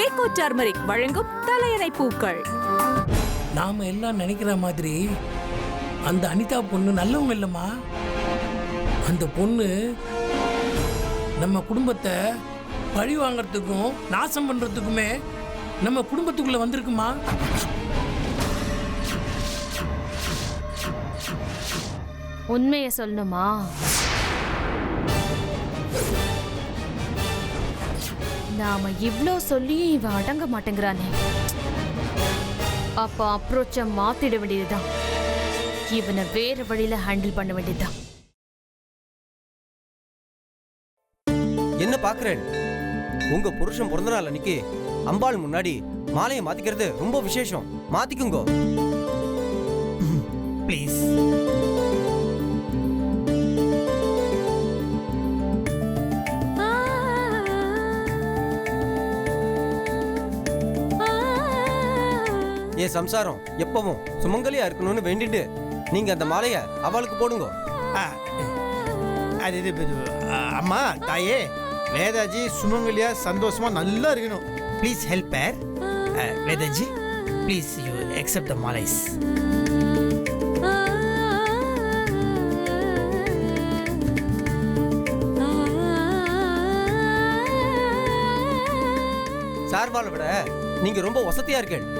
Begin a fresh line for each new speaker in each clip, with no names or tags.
வேக்கோ turmeric வழங்கும் தலையணை பூக்கள்.
நாம எல்லாம் நினைக்கிற மாதிரி அந்த அனிதா பொண்ணு நல்லவங்க இல்லம்மா. அந்த பொண்ணு நம்ம குடும்பத்தை பழி வாங்கறதுக்கும் நாசம் பண்றதுக்குமே நம்ம குடும்பத்துக்குள்ள வந்திருக்குமா.
உண்மையை சொல்லணுமா? நாம இவ்ளோ சொல்லியும் இவன் அடங்க மாட்டேங்கிறானே. அப்ப அப்ரோச்ச மாத்திட வேண்டியதுதான். இவனை வேற வழியில ஹேண்டில் பண்ண வேண்டியதுதான்.
என்ன பாக்குறேன்? உங்க புருஷன் பிறந்த நாள் அன்னைக்கு அம்பாள் முன்னாடி மாலையை மாத்திக்கிறது ரொம்ப விசேஷம். மாத்திக்குங்க
ப்ளீஸ்.
என் சம்சாரம் எப்பவும் சுமங்கலியா இருக்கணும்னு வேண்டிட்டு நீங்க அந்த மாலைய அவளுக்கு போடுங்க.
அது அம்மா தாயே, வேதாஜி சுமங்கலியா சந்தோஷமா நல்லா இருக்கணும். Please help her. Vedaji please you accept the மாலைஸ்.
சார்பால விட நீங்க ரொம்ப வசதியா இருக்கீங்க.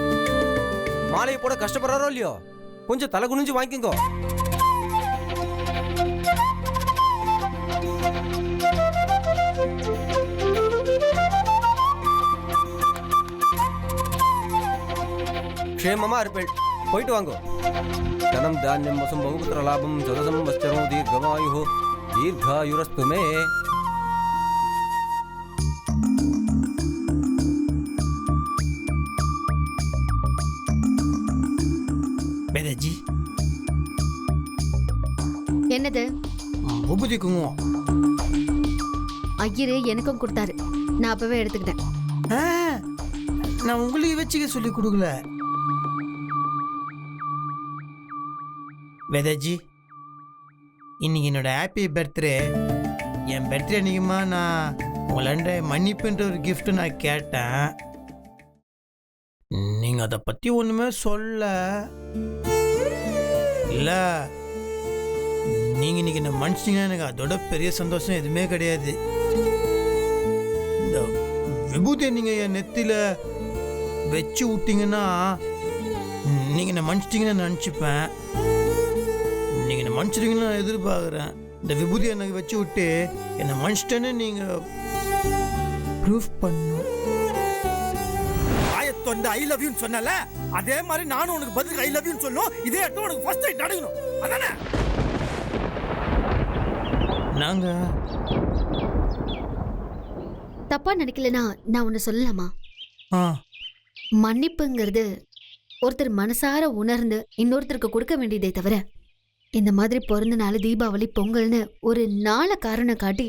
மாலையை போட கஷ்டப்படுறாரோ இல்லையோ, கொஞ்சம் தலை குனிஞ்சு வாங்கிக்கோ. க்ஷேமமா இருப்பேள். போயிட்டு வாங்கோ. தனம் தானியம் வசம் பகுபுத்திர லாபம் சதசம் வஸ்திரம் தீர்க்கமாயு தீர்காயுரஸ்து மே.
வேதாஜி
என்னது?
உபதி குங்குமம்.
ஐயரு எனக்கும் கொடுத்தாரு, நான் அப்பவே எடுத்துக்கிட்டேன்.
நான் உங்களுக்கு வச்சுக்க சொல்லி கொடுக்கல. வேதாஜி இன்னைக்கு என்னோட ஹாப்பி பர்த்டே. என் பர்த்டே அன்னைக்குமா நான் உங்களாண்ட மன்னிப்புன்ற ஒரு கிஃப்ட் நான் கேட்டேன். நீங்க அதை பத்தி ஒண்ணுமே சொல்ல இல்ல. நீங்க இன்னைக்கு என்ன மன்னிச்சிங்கன்னா எனக்கு அதோட பெரிய சந்தோஷம் எதுவுமே கிடையாது. இந்த விபூதியை நீங்க என் நெத்தில வச்சு விட்டீங்கன்னா நீங்க என்ன மன்னிச்சிட்டீங்கன்னு நினச்சிப்பேன். நீங்க என்ன மன்னிச்சிட்டீங்கன்னு நான் எதிர்பார்க்குறேன். இந்த விபூதியை எனக்கு வச்சு விட்டு என்னை மன்னிச்சிட்டேன்னு நீங்க ப்ரூஃப் பண்ணும்.
ஆயத்தொண்ட ஐ லவ் யூன்னு சொன்னல, அதே மாதிரி நானும் உனக்கு பதில் ஐ லவ் யூன்னு சொல்லும். இதே இடத்துல உனக்கு ஃபர்ஸ்ட் டைம் நடக்கணும். அதானே?
நாங்க
தப்பா நினைக்கலனா நான் ஒன்னு சொல்லலாமா? மன்னிப்புங்கிறது ஒருத்தர் மனசார உணர்ந்து இன்னொருத்தருக்கு கொடுக்க வேண்டியதே தவிர, இந்த மாதிரி பிறந்த நாள் தீபாவளி பொங்கல்னு ஒரு நாளை காரணம் காட்டி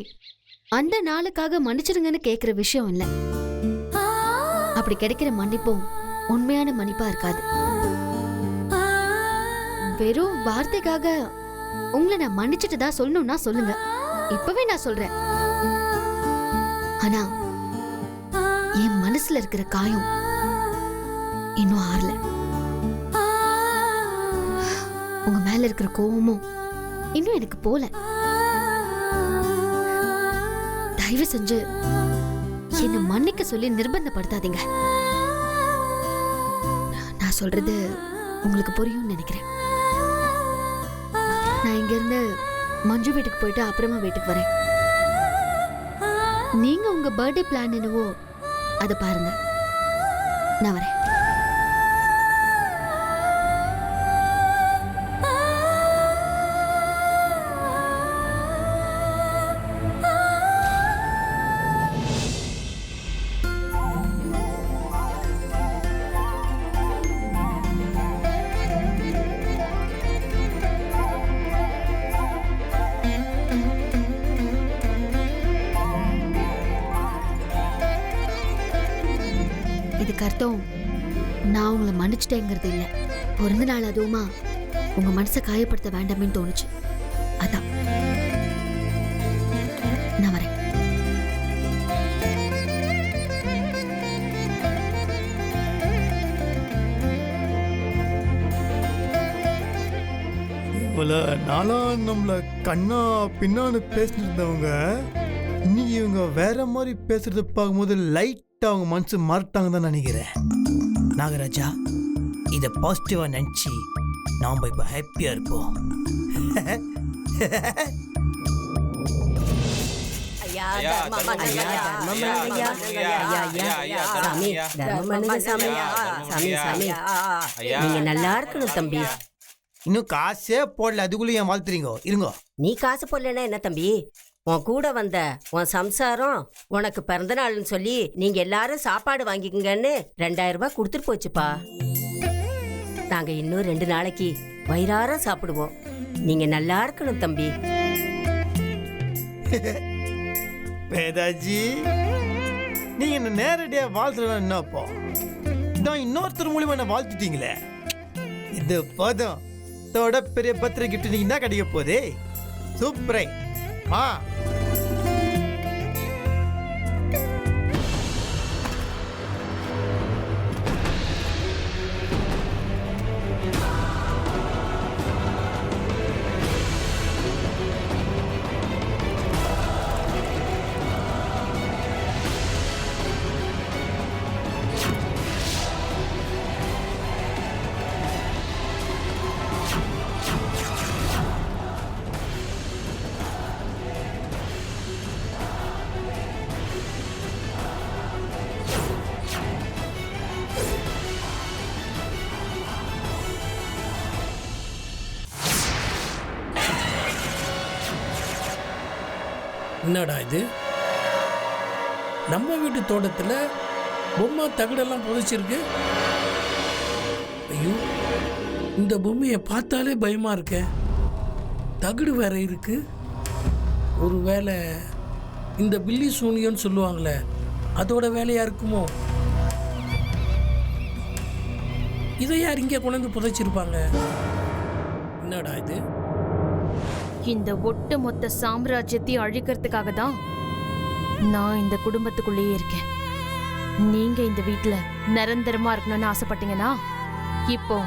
அந்த நாளுக்காக மன்னிச்சிருங்கன்னு கேட்குற விஷயம் இல்லை. அப்படி கிடைக்கிற மன்னிப்பும் உண்மையான மன்னிப்பா இருக்காது. வெறும் வார்த்தைக்காக உங்களை நான் மன்னிச்சுட்டு தான் சொல்லணும்னா சொல்லுங்க, இப்பவே நான் சொல்றேன். ஆனா என் மனசுல இருக்கிற காயம் இன்னும் ஆறல. உங்க மேல இருக்கிற கோவமும் இன்னும் எனக்கு போல. தயவு செஞ்சு என்ன மன்னிக்க சொல்லி நிர்பந்தப்படுத்தாதீங்க. நான் சொல்றது உங்களுக்கு புரியும்னு நினைக்கிறேன். நான் இங்க இருந்து மஞ்சு வீட்டுக்கு போயிட்டு அப்புறமா வீட்டுக்கு வரேன். நீங்க உங்க பர்த்டே பிளான் என்னவோ அதை பாருங்க, நான் வரேன். இதுக்கு அர்த்தம் நான் உங்களை மன்னிச்சிட்டேங்கிறது இல்லை. பிறந்த நாள் அதுவுமா உங்க மனசை காயப்படுத்த வேண்டாமேன்னு தோணுச்சு, அதான். நான் வரேன்.
நம்மளை கண்ணா பின்னான்னு பேசினிருந்தவங்க இன்னைக்கு இவங்க வேற மாதிரி பேசுறத பார்க்கும்போது லைட்டாக அவங்க மனசு மாறிட்டாங்க தான் நினைக்கிறேன். நாகராஜா, இதை பாசிட்டிவாக நினச்சி நாம் இப்போ ஹாப்பியாக இருப்போம்.
நீங்க நல்லா இருக்கணும் தம்பி.
இன்னும் காசே போடல, அதுக்குள்ளே ஏன் வாழ்த்துறீங்க? இருங்கோ.
நீ காசு போடலன்னா என்ன தம்பி, உன் கூட வந்த உன் சம்சாரம் உனக்கு பிறந்த நாள்னு சொல்லி நீங்க எல்லாரும் சாப்பாடு வாங்கிக்கங்கன்னு 2000 ரூபாய் கொடுத்துட்டு போச்சுப்பா. நாங்க இன்னும் 2 நாளைக்கு வயிறார சாப்பிடுவோம். நீங்க நல்லா இருக்கணும் தம்பி.
வேதாஜி, நீங்க என்ன நேரடியாக வாழ்த்துறா என்னப்போ? நான் இன்னொருத்தர் மூலியமா என்ன வாழ்த்துட்டீங்களே, இது போதும். இதோட பெரிய பத்திரை கிஃப்ட் நீங்க தான் கிடைக்க போதே. சூப்பரை.
என்னடா இது? நம்ம வீட்டு தோட்டத்தில் பொம்மை தகடெல்லாம் புதைச்சிருக்கு. ஐயோ, இந்த பொம்மையை பார்த்தாலே பயமா இருக்க. தகடு வேற இருக்கு. ஒருவேளை இந்த பில்லி சூனியன்னு சொல்லுவாங்களே, அதோட வேலையா இருக்குமோ? இதை யார் இங்கே கொண்டு வந்து புதைச்சிருப்பாங்க? என்னடா இது?
இந்த ஒட்டு மொத்த சாம்ராஜ்யத்தை அழிக்கிறதுக்காக தான் நான் இந்த குடும்பத்துக்குள்ளேயே இருக்கேன். நீங்க இந்த வீட்டுல நிரந்தரமா இருக்கணும்னு ஆசைப்பட்டீங்கன்னா இப்போ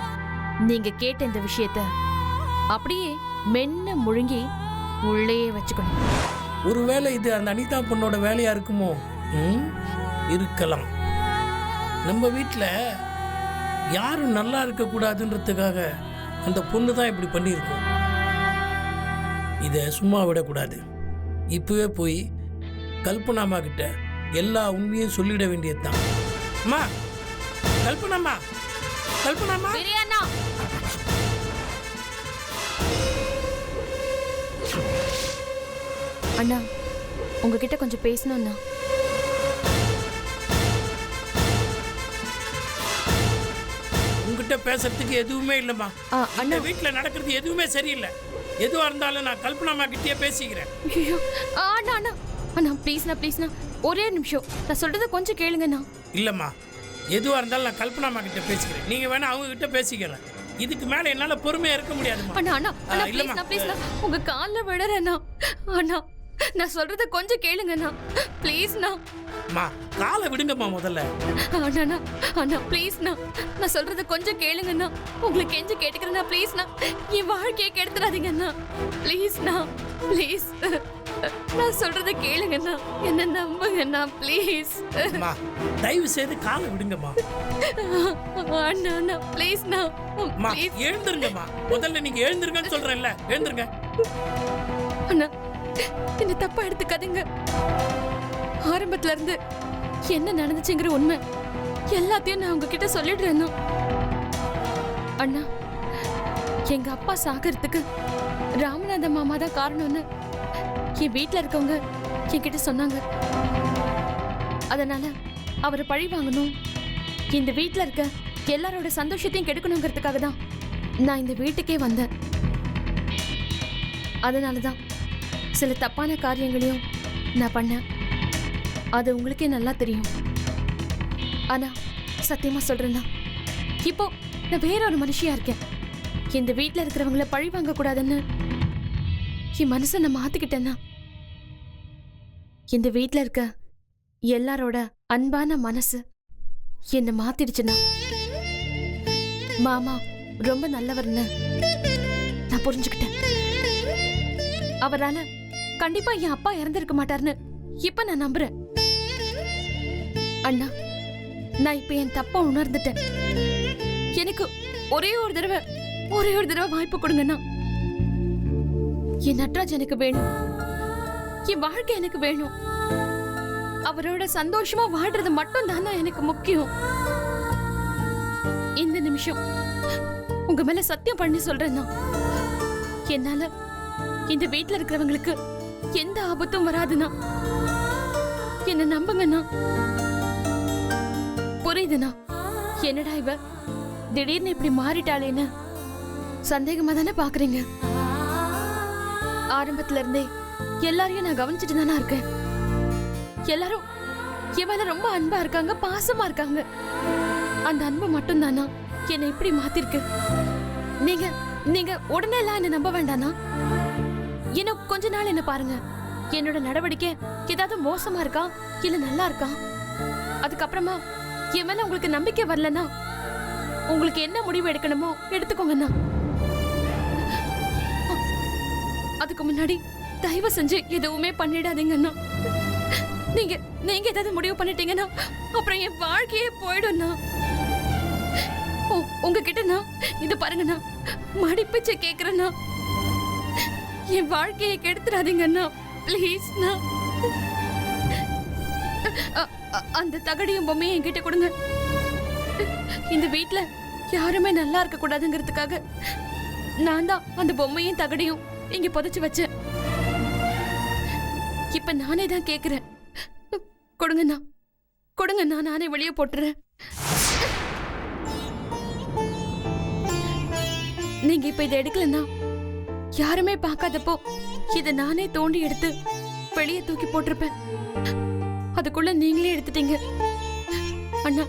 நீங்க கேட்ட இந்த விஷயத்த அப்படியே மென்ன முழுங்கி உள்ளே வச்சுக்கணும்.
ஒருவேளை இது அந்த அனிதா பொண்ணோட வேலையா இருக்குமோ? இருக்கலாம். நம்ம வீட்டில் யாரும் நல்லா இருக்கக்கூடாதுன்றதுக்காக அந்த பொண்ணு தான் இப்படி பண்ணியிருக்கோம். இதை சும்மா விடக்கூடாது. இப்பவே போய் கல்பனாமா கிட்ட எல்லா உண்மையும் சொல்லிட வேண்டியது தான். அம்மா, கல்பனாமா, கல்பனாமா.
அண்ணா, உங்ககிட்ட கொஞ்சம் பேசணும்ண்ணா.
உங்ககிட்ட பேசுறதுக்கு எதுவுமே இல்லைம்மா. அண்ணா, வீட்டில் நடக்கிறது எதுவுமே சரியில்லை. எதுவா இருந்தாலும் நான் கல்பனாமா கிட்டே பேசிக்கிறேன்.
அண்ணா அண்ணா அண்ணா, ப்ளீஸ்ண்ணா ப்ளீஸ்ண்ணா, ஒரே நிமிஷம் நான் சொல்றத கொஞ்சம் கேளுங்கண்ணா.
இல்லைம்மா, எதுவா இருந்தாலும் நான் கல்பனாமா கிட்ட பேசிக்கிறேன். நீங்க வேணா அவங்க கிட்ட பேசிக்கலாம். இதுக்கு மேல என்னால பொறுமையா இருக்க முடியாதுமா.
அண்ணா அண்ணா அண்ணா, ப்ளீஸ்ண்ணா ப்ளீஸ்ண்ணா, உங்க கால்ல விடுறேண்ணா. அண்ணா, நான் சொல்றத கொஞ்சம் கேளுங்கண்ணா, ப்ளீஸ்ண்ணா.
அம்மா, காலை விடுங்கம்மா முதல்ல.
அண்ணா அண்ணா ப்ளீஸ்ண்ணா, நான் சொல்றத கொஞ்சம் கேளுங்கண்ணா. உங்களுக்கு கெஞ்சி கேட்டுக்கிறேண்ணா, ப்ளீஸ்ண்ணா. என் வாழ்க்கையை கெடுத்துறாதீங்கண்ணா, ப்ளீஸ்ண்ணா, ப்ளீஸ். நான் சொல்றத கேளுங்கண்ணா, என்ன நம்புங்கண்ணா, ப்ளீஸ்.
அம்மா, தயவு செய்து காலை விடுங்கம்மா.
அண்ணா அண்ணா ப்ளீஸ்ண்ணா,
அம்மா எழுந்துருங்கம்மா. முதல்ல நீங்க எழுந்துருங்கன்னு சொல்றேன்ல, எழுந்துருங்க.
அண்ணா, என்ன தப்பா எடுத்துக்காதீங்க. ஆரம்பத்துல இருந்து என்ன நடந்துச்சுங்கிற உண்மை எல்லாத்தையும் நான் உங்ககிட்ட சொல்லிடுறேன். அண்ணா, எங்க அப்பா சாகிறதுக்கு ராமநாத மாமா தான் காரணம்னு என் வீட்டுல இருக்கவங்க என்கிட்ட சொன்னாங்க. அதனால அவரை பழி வாங்கணும், இந்த வீட்டுல இருக்க எல்லாரோட சந்தோஷத்தையும் கெடுக்கணுங்கிறதுக்காக தான் நான் இந்த வீட்டுக்கே வந்தேன். அதனாலதான் சில தப்பான காரியங்களையும் நான் பண்ணேன். அது உங்களுக்கே நல்லா தெரியும். ஆனா சத்தியமா சொல்றேன்னா, இப்போ நான் வேற ஒரு மனுஷியா இருக்கேன். இந்த வீட்டுல இருக்கிறவங்கள பழி வாங்க கூடாதுன்னு என் மனசை நான் மாத்திக்கிட்டேன்னா, இந்த வீட்டுல இருக்க எல்லாரோட அன்பான மனசு என்ன மாத்திடுச்சுன்னா, மாமா ரொம்ப நல்லவர்னு நான் புரிஞ்சுக்கிட்டேன். அவரால கண்டிப்பா என் அப்பா இறந்திருக்க மாட்டாருன்னு இப்ப நான் நம்புறேன். அண்ணா, நான் இப்ப என் தப்ப உணர்ந்துட்டேன். எனக்கு ஒரே ஒரு தடவை வாய்ப்பு கொடுங்கண்ணா. என் நட்ராஜ் எனக்கு வேணும். என் வாழ்க்கை எனக்கு வேணும். அவரோட சந்தோஷமா வாழ்றது மட்டும் தானா எனக்கு முக்கியம். இந்த நிமிஷம் உங்க மேல சத்தியம் பண்ணி சொல்றேன்னா, என்னால இந்த வீட்ல இருக்கிறவங்களுக்கு எந்த ஆபத்தும் வராதுண்ணா. என்ன நம்புங்கண்ணா. புரியுதுண்ணா. என்னடா இவ திடீர்னு இப்படி மாறிட்டாளேன்னு சந்தேகமா தானே பாக்குறீங்க? ஆரம்பத்துல இருந்தே எல்லாரையும் நான் கவனிச்சுட்டு தானே இருக்கேன். எல்லாரும் இவள ரொம்ப அன்பா இருக்காங்க, பாசமா இருக்காங்க. அந்த அன்பு மட்டும் தானா என்னை இப்படி மாத்திருக்கு. நீங்க உடனே எல்லாம் என்ன நம்ப வேண்டானா. இன்னும் கொஞ்ச நாள் என்ன பாருங்க. என்னோட நடவடிக்கை ஏதாவது மோசமா இருக்கா இல்ல நல்லா இருக்கா, அதுக்கப்புறமா என் மேல உங்களுக்கு நம்பிக்கை வரலன்னா உங்களுக்கு என்ன முடிவு எடுக்கணுமோ எடுத்துக்கோங்கண்ணா. அதுக்கு முன்னாடி தயவு செஞ்சு எதுவுமே பண்ணிடாதீங்கண்ணா. நீங்க ஏதாவது முடிவு பண்ணிட்டீங்கன்னா அப்புறம் என் வாழ்க்கையே போயிடும்ண்ணா. உங்ககிட்ட நான் இது பாருங்கண்ணா, மடிப்பிச்சை கேக்குறேண்ணா. என் வாழ்க்கையை கெடுத்துடாதீங்கண்ணா, பிளீஸ்ண்ணா. அந்த தகடியும் பொம்மையும் என்கிட்ட கொடுங்க. இந்த வீட்ல யாருமே நல்லா இருக்க கூடாதுங்கிறதுக்காக நான் தான் அந்த பொம்மையும் தகடியும் இங்க புதைச்சு வச்சேன். இப்ப நானே தான் கேக்குறேன். கொடுங்கண்ணா, நானே வெளியே போட்டுறேன். நீங்க இப்ப இதை எடுக்கலன்னா யாருமே பார்க்காதப்போ இதை நானே தோண்டி எடுத்து வெளியே தூக்கி போட்டிருப்பேன். அதுக்குள்ள நீங்களே எடுத்துட்டீங்க. அண்ணா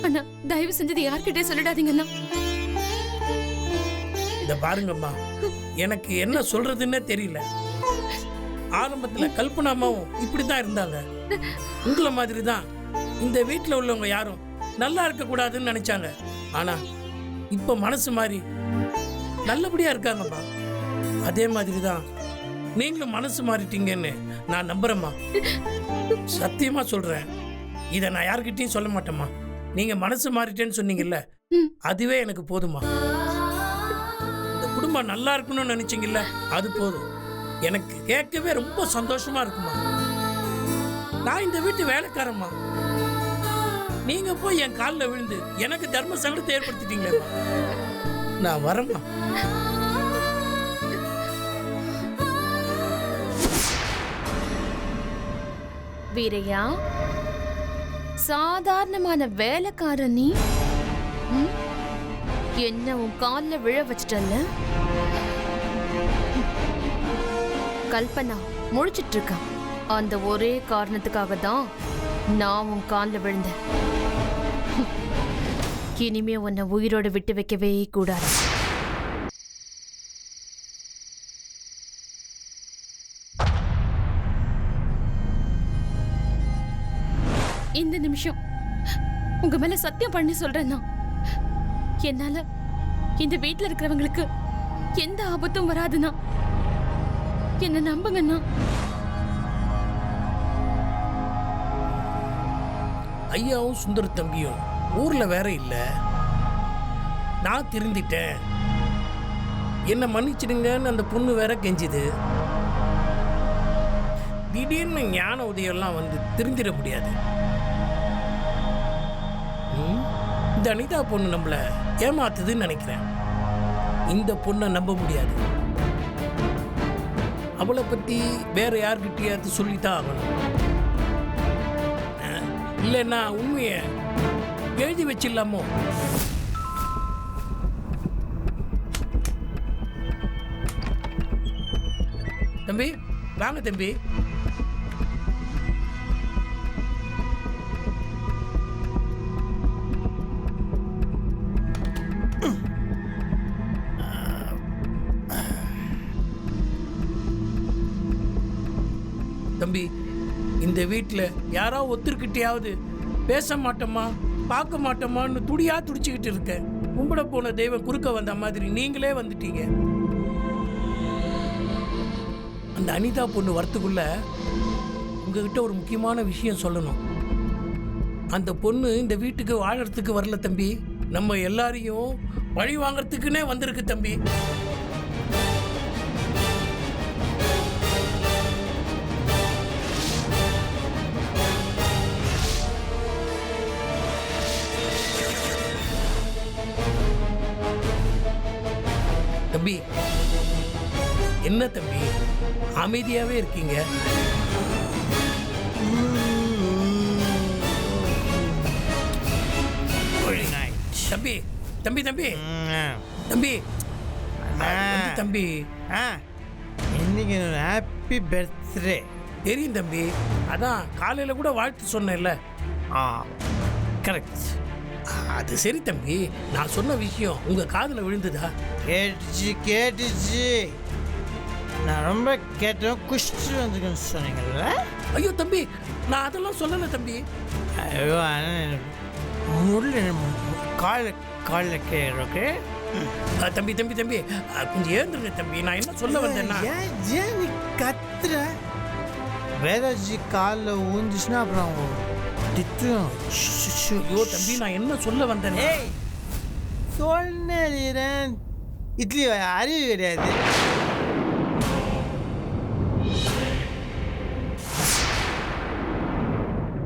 அண்ணா, தயவு செஞ்சது யார்கிட்டே சொல்லிடாதீங்கண்ணா.
இத பாருங்கம்மா, எனக்கு என்ன சொல்றதுன்னே தெரியல. ஆரம்பத்துல கல்பனாமாவும் இப்படித்தான் இருந்தாங்க. உங்களை மாதிரி தான் இந்த வீட்டில் உள்ளவங்க யாரும் நல்லா இருக்க கூடாதுன்னு நினைச்சாங்க. ஆனா இப்ப மனசு மாறி நல்லபடியா இருக்காங்கம்மா. அதே மாதிரி தான் நீங்களும் மனசு மாறிட்டீங்கன்னு நான் நம்புறேம்மா. சத்தியமா சொல்றேன். இதை நான் யார்கிட்டயும் சொல்ல மாட்டேம்மா. நீங்க மனசு மாறிட்டேன்னு சொன்னீங்கல்ல, அதுவே எனக்கு போதுமா. இந்த குடும்பம் நல்லா இருக்கணும்னு நினைச்சீங்கல்ல, அது போதும். எனக்கு கேட்கவே ரொம்ப சந்தோஷமா இருக்குமா. நான் இந்த வீட்டு வேலைக்காரம்மா. நீங்க போய் என் காலில் விழுந்து எனக்கு தர்ம சங்கடத்தை ஏற்படுத்திட்டீங்களேம்மா. நான் வரேம்மா.
வீரையா, சாதாரணமான வேலைக்கார நீ என்ன உன் காலில் விழ வச்சிட்டல்ல. கல்பனா முழிச்சிட்டு இருக்கா. அந்த ஒரே காரணத்துக்காக தான் நான் உன் காலில் விழுந்தேன். இனிமே உன்னை உயிரோடு விட்டு வைக்கவே கூடாது. இந்த நிமிஷம் உங்க மேல சத்தியம் பண்ணி சொல்றேன்னா, என்னால இந்த வீட்டுல இருக்கிறவங்களுக்கு எந்த ஆபத்தும் வராதுன்னா என்ன நம்புங்கண்ணா.
ஐயாவும் சுந்தர தம்பியும் ஊர்ல வேற இல்ல. நான் திருந்திட்டேன், என்ன மன்னிச்சிடுங்கன்னு அந்த பொண்ணு வேற கெஞ்சுது. திடீர்னு ஞான உதயம்லாம் வந்து திருந்திட முடியாது. இந்த அனிதா பொண்ணு நம்மள ஏமாத்துதுன்னு நினைக்கிறேன். இந்த பொண்ணை நம்ப முடியாது. அவளை பத்தி வேற யார்கிட்டயாவது சொல்லித்தான் ஆகணும். இல்லைன்னா உண்மையை எழுதி வச்சிடலாமோ? தம்பி வாங்க தம்பி. தம்பி, இந்த வீட்டில் யாரோ ஒத்துருக்கிட்டையாவது பேச மாட்டோமா பார்க்க மாட்டோமான்னு துடியா துடிச்சுக்கிட்டு இருக்கேன். கும்பிட போன தெய்வம் குறுக்க வந்த மாதிரி நீங்களே வந்துட்டீங்க. அந்த அனிதா பொண்ணு வரத்துக்குள்ள உங்ககிட்ட ஒரு முக்கியமான விஷயம் சொல்லணும். அந்த பொண்ணு இந்த வீட்டுக்கு வாழறதுக்கு வரல தம்பி, நம்ம எல்லாரையும் பழி வாங்கறதுக்குன்னே வந்திருக்கு தம்பி. தம்பி, என்ன தம்பி அமைதியாவே இருக்கீங்க? தம்பி தம்பி தம்பி தம்பி தம்பி,
இன்னைக்கு ஹாப்பி பர்த்டே.
தெரியும் தம்பி, அதான் காலையில கூட வாழ்த்து சொன்னேன்ல.
கரெக்ட்.
அது சரி தம்பி, நான் சொன்ன விஷயம் உங்க காதுல விழுந்ததா?
கேட்டுச்சு. நான் ரொம்ப கேட்டேன், குஷ்டு வந்துருக்கேன்னு சொன்னீங்கல்ல.
ஐயோ தம்பி, நான் அதெல்லாம் சொல்லலை தம்பி.
ஐயோ காலில் கேட்குறோக்கு.
தம்பி தம்பி தம்பி கொஞ்சம் ஏந்துருங்க தம்பி. நான் என்ன சொல்ல வந்தேன்னா,
ஏன் நீ கத்துற? வேதாஜி காலில் ஊந்துச்சுன்னா அப்புறம் திட்டும்.
ஐயோ தம்பி, நான் என்ன சொல்ல வந்தேன்?
சொன்னேன், இட்லி அறிவு கிடையாது.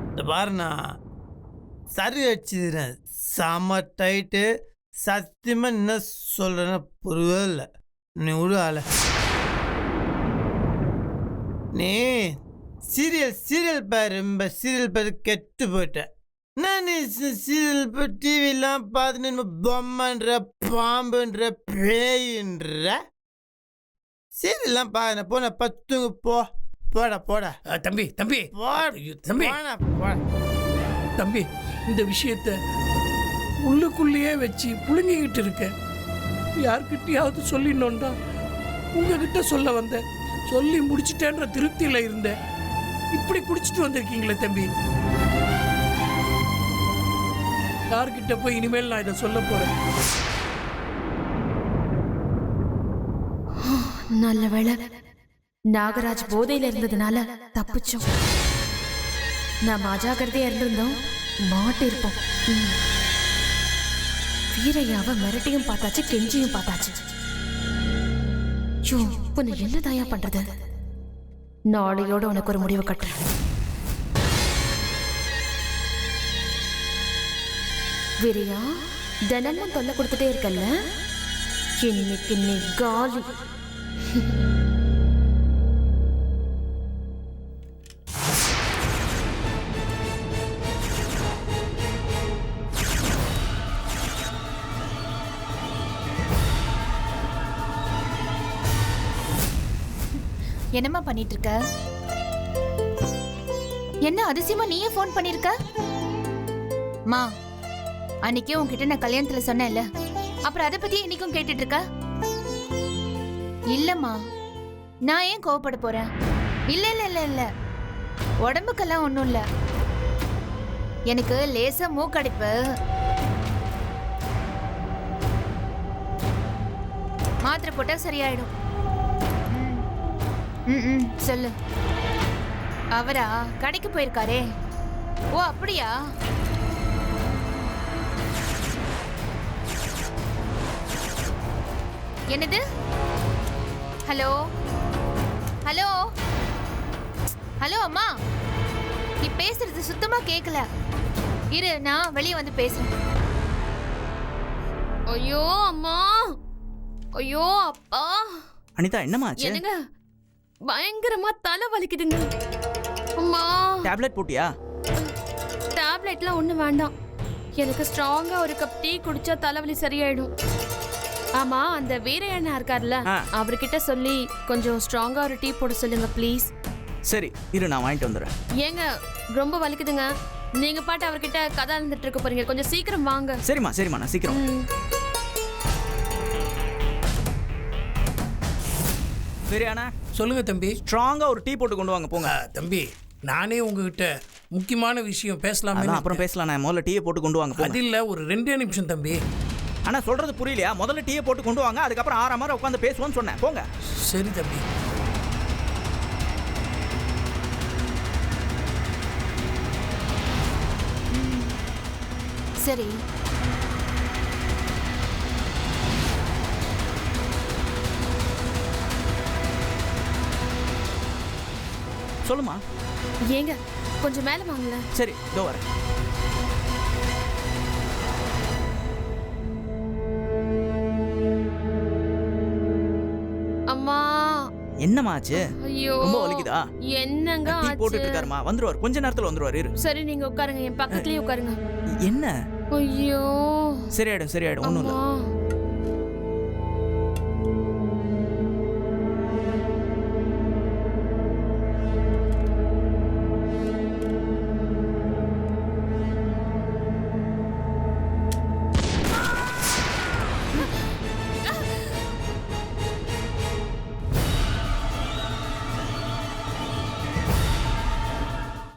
இந்த பாருண்ணா, சரி வச்சுக்கிறேன், செம்ம டைட்டு. சத்தியமாக என்ன சொல்கிறேன்னா புரியவே இல்லை. நீ விடு ஆள. நீ சீரியல் பாரு, சீரியல் பாரு கெட்டு போயிட்டேன். நான் சீரியல் டிவிலாம் பார்த்துன்னு பொம்மைன்ற பாம்புன்ற பேயின்ற சீரியல்லாம் பாருங்க. போன பத்துங்க போடா
தம்பி தம்பி தம்பி தம்பி, இந்த விஷயத்தை உள்ளுக்குள்ளேயே வச்சு புழுங்கிக்கிட்டு இருக்க. யார்கிட்டயாவது சொல்லிடணும்டா உங்ககிட்ட சொல்ல வந்தேன். சொல்லி முடிச்சிட்டேன்ற திருப்தியில் இருந்தேன். இப்படி குடிச்சிட்டு வந்திருக்கீங்களே தம்பி. யார்கிட்ட போய் இனிமேல் நான் இதை சொல்ல போறேன்?
நல்ல வேளை நாகராஜ் போதையில இருந்ததுனால தப்பிச்சோம். நாம் அஜாக்கிரதையா இருந்திருந்தோம், மாட்டிருப்போம். வீரையாவை மிரட்டியும் பார்த்தாச்சு, கெஞ்சியும் பார்த்தாச்சு. உன்னை என்னதாயா பண்றது? நாளையோட உனக்கு ஒரு முடிவு கட்டுறேன். வீரையா, தினமும் தொல்லை கொடுத்துட்டே இருக்கல்ல, இன்னைக்கு நீ காலி.
என்னம்மா பண்ணிட்டு இருக்க? என்ன அதிசயமா நீயே ஃபோன் பண்ணிருக்க? மா, அன்னைக்கே உன்கிட்ட நான் கல்யாணத்துல சொன்னேன்ல, அப்புறம் அதை பத்தி இன்னைக்கும் கேட்டுட்டு இருக்க? இல்லம்மா, நான் ஏன் கோவப்பட போறேன்? இல்ல இல்ல இல்ல இல்ல, உடம்புக்கெல்லாம் ஒண்ணும் இல்ல. எனக்கு லேசா மூக்கடைப்பு. மாத்திரை போட்டா சரியாயிடும். சொல்லு. அவரா கடைக்கு போயிருக்காரே? ஓ அப்படியா? என்னது? ஹலோ ஹலோ ஹலோ அம்மா, நீ பேசுறது சுத்தமா கேட்கல. இரு, நான் வெளியே வந்து பேசுறேன். ஐயோ அம்மா, ஐயோ அப்பா.
அனிதா, என்னம்மா ஆச்சு?
என்னங்க, பயங்கரமா தலை வலிக்குதுங்க. அம்மா,
டேப்லெட் போட்டியா?
டேப்லெட்லாம் ஒன்றும் வேண்டாம். எனக்கு ஸ்ட்ராங்கா ஒரு கப் டீ குடிச்சா தலைவலி சரியாயிடும். ஆமா, அந்த வீரையண்ணா இருக்கார்ல, அவர்கிட்ட சொல்லி கொஞ்சம் ஸ்ட்ராங்கா ஒரு டீ போட சொல்லுங்க ப்ளீஸ்.
சரி இரு, நான் வாங்கிட்டு வந்துடுறேன்.
ஏங்க, ரொம்ப வலிக்குதுங்க. நீங்க பாட்டு அவர்கிட்ட கதை இருந்துட்டு இருக்க போறீங்க, கொஞ்சம் சீக்கிரம் வாங்க.
சரிம்மா சரிம்மா, நான் சீக்கிரம். வீரையாண்ணா,
சொல்லுங்க தம்பி.
ஸ்ட்ராங்கா ஒரு டீ போட்டு கொண்டு வாங்க, போங்க.
தம்பி, நானே உங்ககிட்ட முக்கியமான விஷயம் பேசலாமே.
அப்புறம் பேசலாம். நான் முதல்ல டீயை போட்டு கொண்டு வாங்க.
அது இல்ல, ஒரு 2 நிமிஷம் தம்பி.
ஆனா சொல்றது புரியலையா? முதல்ல டீயை போட்டு கொண்டு வாங்க, அதுக்கப்புறம் 6 மணி நேரம் உட்காந்து பேசுவோம்னு சொன்னேன். போங்க.
சரி தம்பி.
சரி
சொல்லுமா.
ஏங்க கொஞ்சம் மேல வாங்கல.
சரி இதோ வரேன்.
அம்மா
என்னம்மா ஆச்சு?
ஐயோ
ரொம்ப வலிக்குதா?
என்னங்க
டீ போட்டுட்டு
ஆச்சு?
இருக்காருமா, வந்துருவார், கொஞ்ச நேரத்துல வந்துருவார். இரு.
சரி நீங்க உட்காருங்க, என் பக்கத்துலயே உட்காருங்க.
என்ன?
ஐயோ
சரியாயிடும் சரியாயிடும், ஒண்ணும் இல்ல.
அம்மா